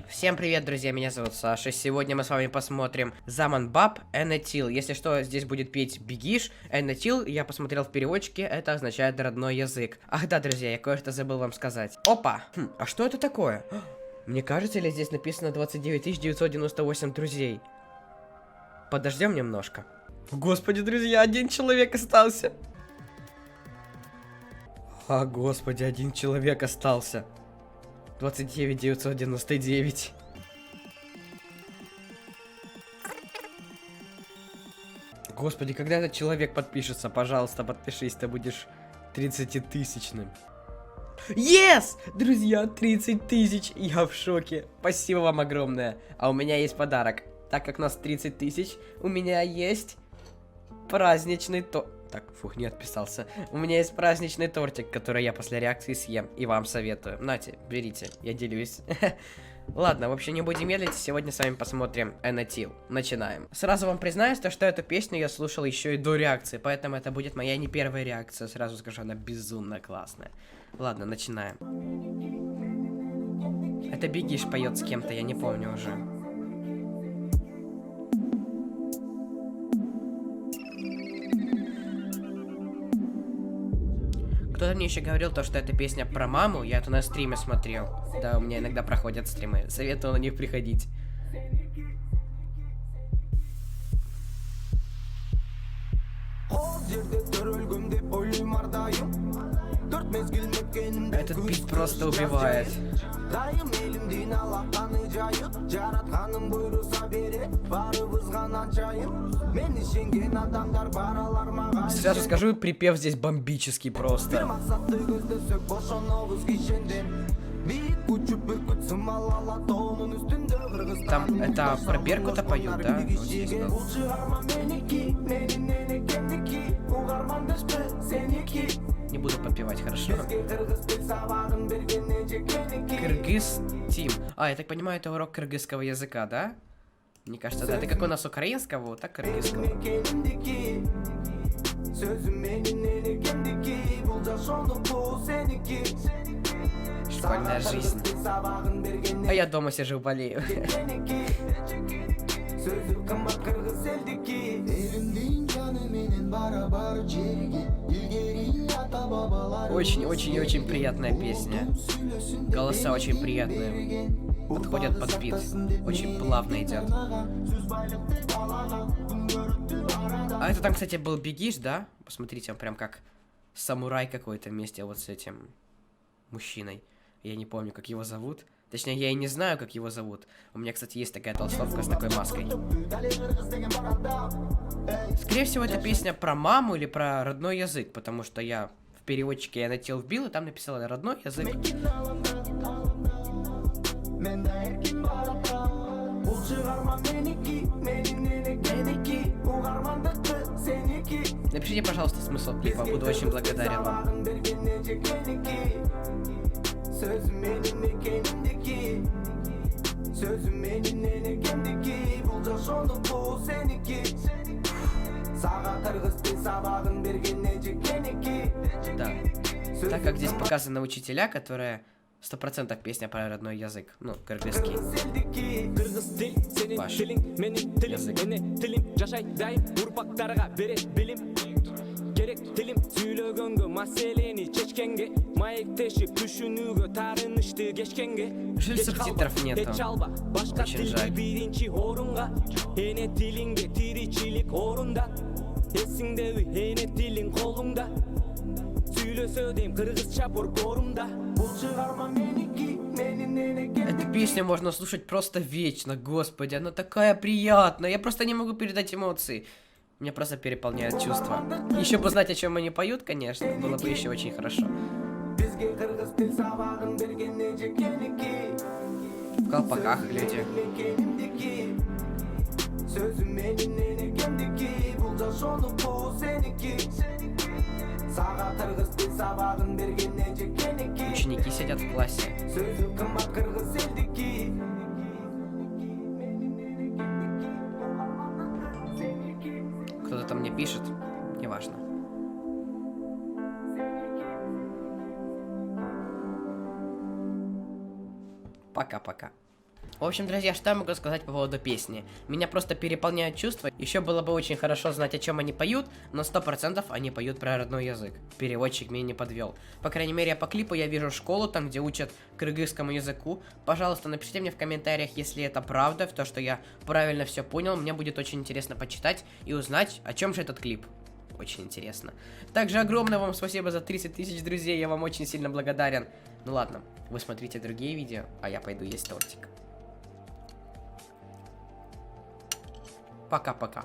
Всем привет, друзья, меня зовут Саша. Сегодня мы с вами посмотрим Zaman Bab Энетил. Если что, здесь будет петь Бегиш. Энетил, я посмотрел в переводчике, это означает родной язык. Ах да, друзья, я кое-что забыл вам сказать. Опа! А что это такое? Мне кажется, или здесь написано 29 998 друзей? Подождем немножко. Господи, друзья, один человек остался. А, господи, один человек остался. 29 999. Господи, когда этот человек подпишется, пожалуйста, подпишись, ты будешь 30-тысячным. Yes! Друзья, 30 тысяч, я в шоке. Спасибо вам огромное. А у меня есть подарок. Так как у нас 30 тысяч, у меня есть праздничный Так, фух, не отписался. У меня есть праздничный тортик, который я после реакции съем. И вам советую. Нате, берите, я делюсь. Ладно, в общем, не будем медлить. Сегодня с вами посмотрим Энетил. Начинаем. Сразу вам признаюсь, что эту песню я слушал еще и до реакции. Поэтому это будет моя не первая реакция. Сразу скажу, она безумно классная. Ладно, начинаем. Это Бегиш поет с кем-то, я не помню уже. Кто-то мне еще говорил то, что эта песня про маму, я это на стриме смотрел. Да, у меня иногда проходят стримы. Советую на них приходить. Этот бит просто убивает. Сразу скажу, припев здесь бомбический просто. Там это про Беркута поют, да? Не буду подпевать, хорошо? Кыргыз Тим. А, я так понимаю, это урок кыргызского языка, да? Мне кажется, да. Ты как у нас украинского, вот так кыргызского. Школьная жизнь. А я дома сижу, болею. Очень-очень-очень приятная песня. Голоса очень приятные. Подходят под бит. Очень плавно идет. А это там, кстати, был Бегиш, да? Посмотрите, он прям как самурай какой-то вместе вот с этим мужчиной. Я не помню, как его зовут. Точнее, я и не знаю, как его зовут. У меня, кстати, есть такая толстовка с такой маской. Скорее всего, это песня про маму или про родной язык, потому что я в переводчике я Энетил вбил, и там написала родной язык. Напишите, пожалуйста, смысл клипа, буду очень благодарен вам. Да. Так как здесь показаны учителя, которые 100% песня про родной язык. Ну, кыргызский. Ваш язык. Жаль, субтитров нету. Очень жаль. Эту песню можно слушать просто вечно, господи, она такая приятная. Я просто не могу передать эмоции. Меня просто переполняют чувства. Еще бы знать, о чем они поют, конечно, было бы еще очень хорошо. В колпаках люди. Ученики сидят в классе. Кто-то там мне пишет, неважно. Пока-пока. В общем, друзья, что я могу сказать по поводу песни? Меня просто переполняют чувства. Еще было бы очень хорошо знать, о чем они поют, но 100% они поют про родной язык. Переводчик меня не подвел. По крайней мере, по клипу я вижу школу, там, где учат кыргызскому языку. Пожалуйста, напишите мне в комментариях, если это правда, в то, что я правильно все понял. Мне будет очень интересно почитать и узнать, о чем же этот клип. Очень интересно. Также огромное вам спасибо за 30 тысяч, друзей. Я вам очень сильно благодарен. Ну ладно, вы смотрите другие видео, а я пойду есть тортик. Пока-пока.